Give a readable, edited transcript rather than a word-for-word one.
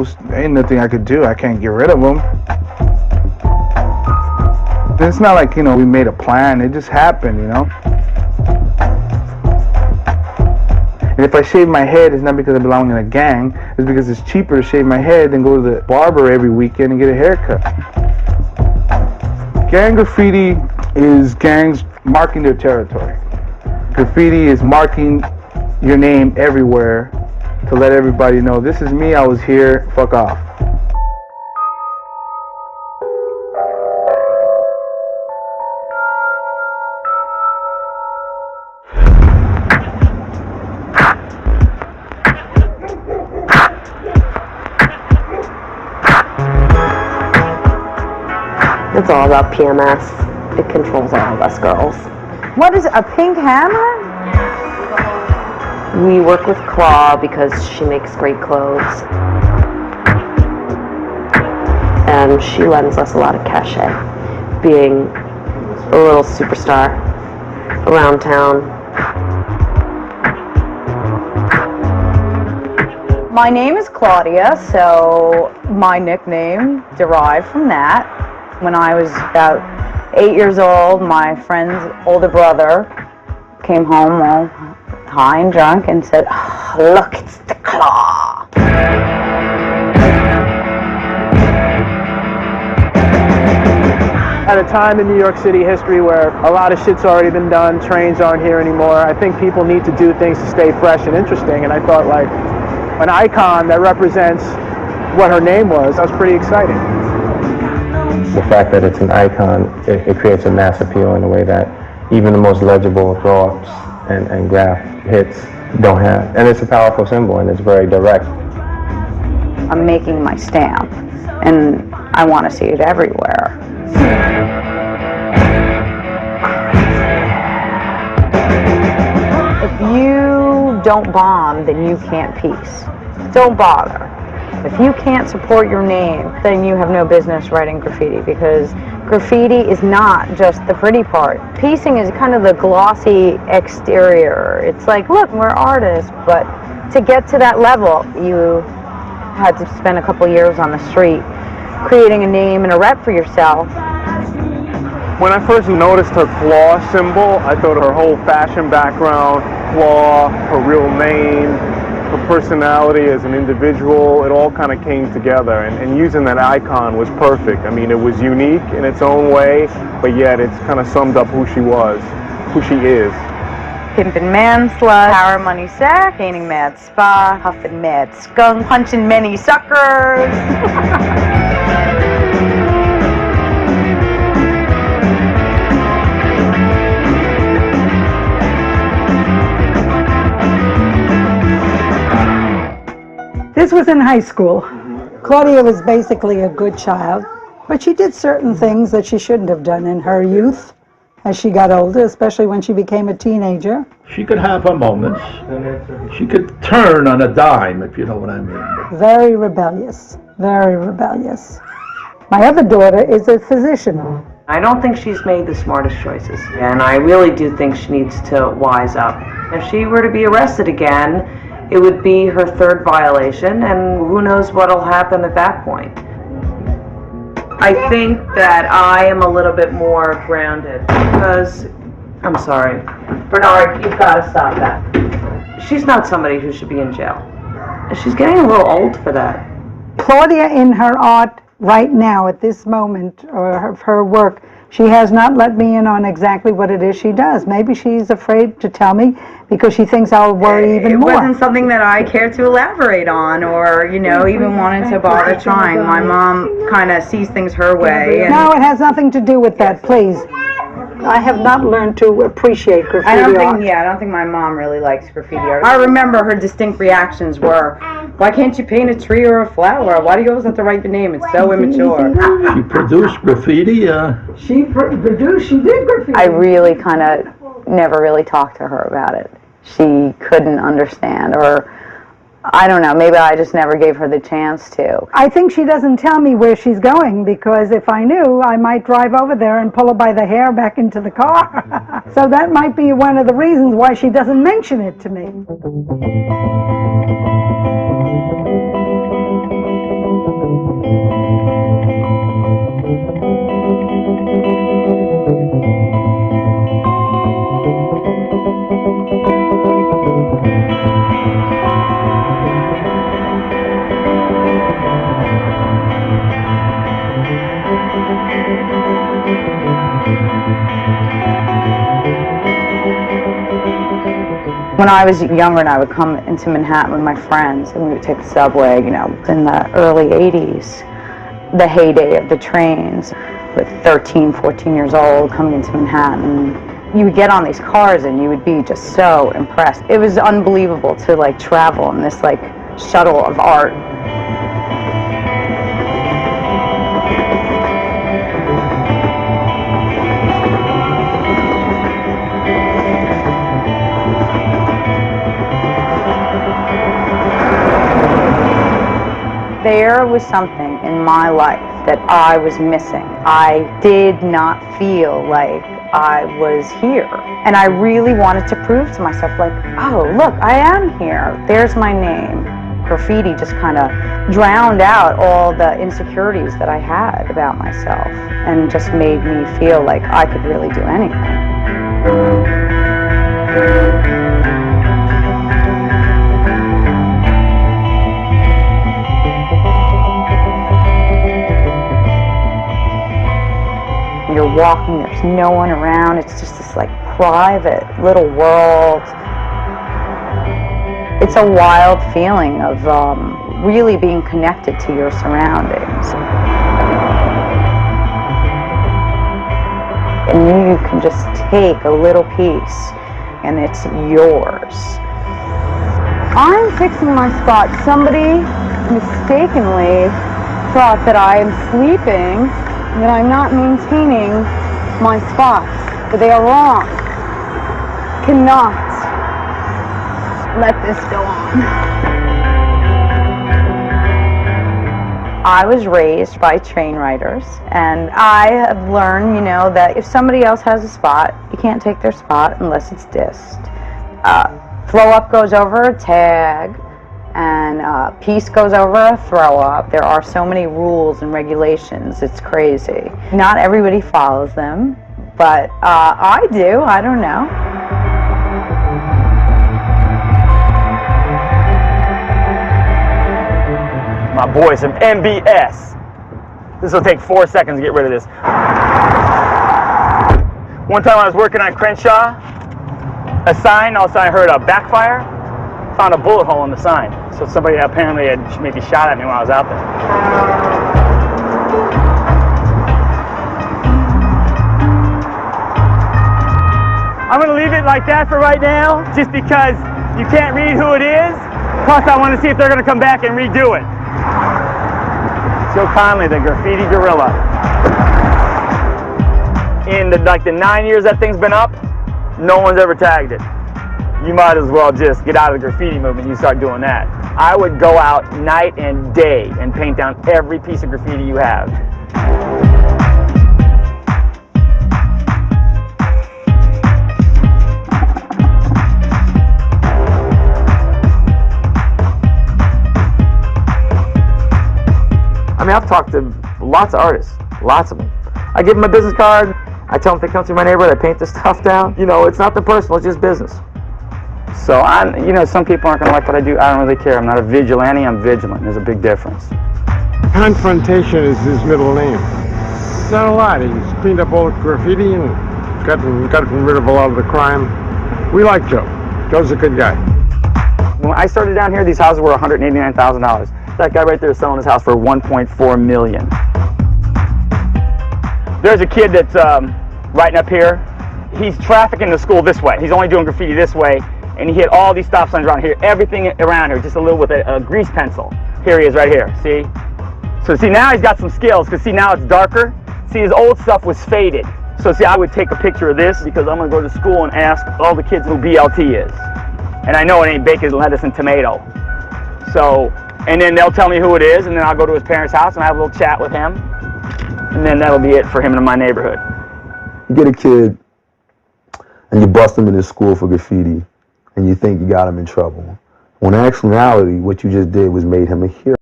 post. Ain't nothing I could do. I can't get rid of them. It's not like, you know, we made a plan. It just happened, you know. And if I shave my head, it's not because I belong in a gang. It's because it's cheaper to shave my head than go to the barber every weekend and get a haircut. Gang graffiti is gangs marking their territory. Graffiti is marking your name everywhere to let everybody know, this is me, I was here, fuck off. It's all about PMS. It controls all of us girls. What is a pink hammer? We work with Claw because she makes great clothes. And she lends us a lot of cachet, being a little superstar around town. My name is Claudia, so my nickname derived from that. When I was about 8 years old, my friend's older brother came home all high and drunk and said, oh, look, it's the Claw. At a time in New York City history where a lot of shit's already been done, trains aren't here anymore, I think people need to do things to stay fresh and interesting, and I thought, like, an icon that represents what her name was, that was pretty exciting. The fact that it's an icon, it creates a mass appeal in a way that even the most legible throw-ups and graph hits don't have. And it's a powerful symbol, and it's very direct. I'm making my stamp, and I want to see it everywhere. If you don't bomb, then you can't peace. Don't bother. If you can't support your name, then you have no business writing graffiti, because graffiti is not just the pretty part. Piecing is kind of the glossy exterior. It's like, look, we're artists, but to get to that level, you had to spend a couple years on the street creating a name and a rep for yourself. When I first noticed her claw symbol, I thought her whole fashion background, claw, her real name, her personality as an individual, it all kind of came together, and using that icon was perfect. I mean, it was unique in its own way, but yet it's kind of summed up who she was, who she is. Pimpin' man slut, power money sack, gaining mad spa, huffing mad skunk, punching many suckers. This was in high school. Claudia was basically a good child, but she did certain things that she shouldn't have done in her youth as she got older, especially when she became a teenager. She could have her moments. She could turn on a dime, if you know what I mean. Very rebellious, very rebellious. My other daughter is a physician. I don't think she's made the smartest choices, and I really do think she needs to wise up. If she were to be arrested again, it would be her third violation, and who knows what'll happen at that point. I think that I am a little bit more grounded because, I'm sorry, Bernard, you've got to stop that. She's not somebody who should be in jail. She's getting a little old for that. Claudia, in her art right now at this moment, or her work, she has not let me in on exactly what it is she does. Maybe she's afraid to tell me because she thinks I'll worry even more. It wasn't something that I cared to elaborate on, or, you know, even wanted to bother trying. My mom kind of sees things her way. And no, it has nothing to do with that, please. I have not learned to appreciate graffiti I don't art. think my mom really likes graffiti art. I remember her distinct reactions were, why can't you paint a tree or a flower? Why do you always have to write the name? It's so immature. She produced graffiti. She did graffiti. I really kind of never really talked to her about it. She couldn't understand, or I don't know, maybe I just never gave her the chance to. I think she doesn't tell me where she's going, because if I knew, I might drive over there and pull her by the hair back into the car. So that might be one of the reasons why she doesn't mention it to me. When I was younger and I would come into Manhattan with my friends and we would take the subway, you know, in the early 80s, the heyday of the trains, with 13, 14 years old coming into Manhattan. You would get on these cars and you would be just so impressed. It was unbelievable to like travel in this like shuttle of art. There was something in my life that I was missing. I did not feel like I was here. And I really wanted to prove to myself, like, oh, look, I am here. There's my name. Graffiti just kind of drowned out all the insecurities that I had about myself and just made me feel like I could really do anything. You're walking, there's no one around, it's just this like private little world. It's a wild feeling of really being connected to your surroundings. And you can just take a little piece and it's yours. I'm fixing my spot. Somebody mistakenly thought that I am sleeping, that I'm not maintaining my spots, but they are wrong. Cannot let this go on. I was raised by train riders, and I have learned, you know, that if somebody else has a spot, you can't take their spot unless it's dissed. Throw up goes over a tag, and peace goes over a throw up. There are so many rules and regulations, it's crazy. Not everybody follows them, but I do, I don't know. My boys from MBS. This will take 4 seconds to get rid of this. One time I was working on Crenshaw, a sign, all of a sudden I heard a backfire, found a bullet hole in the sign. So somebody apparently had maybe shot at me when I was out there. I'm gonna leave it like that for right now, just because you can't read who it is. Plus I want to see if they're gonna come back and redo it. Joe Connolly, the graffiti guerrilla. In the 9 years that thing's been up, no one's ever tagged it. You might as well just get out of the graffiti movement and you start doing that. I would go out night and day and paint down every piece of graffiti you have. I mean, I've talked to lots of artists, lots of them. I give them a business card, I tell them if they come through my neighborhood, I paint this stuff down. You know, it's not the personal, it's just business. So you know, some people aren't gonna like what I do, I don't really care. I'm not a vigilante, I'm vigilant. There's a big difference. Confrontation is his middle name. It's not a lot, he's cleaned up all the graffiti and gotten rid of a lot of the crime. We like Joe. Joe's a good guy. When I started down here, these houses were $189,000. That guy right there is selling his house for $1.4 million. There's a kid that's writing up here. He's trafficking to school this way. He's only doing graffiti this way, and he hit all these stop signs around here, everything around here, just a little with a grease pencil. Here he is right here, see? So see, now he's got some skills, because see, now it's darker. See, his old stuff was faded. So see, I would take a picture of this, because I'm gonna go to school and ask all the kids who BLT is. And I know it ain't bacon, lettuce, and tomato. So, and then they'll tell me who it is, and then I'll go to his parents' house and I have a little chat with him. And then that'll be it for him in my neighborhood. You get a kid and you bust him in his school for graffiti and you think you got him in trouble. When in actuality, what you just did was made him a hero.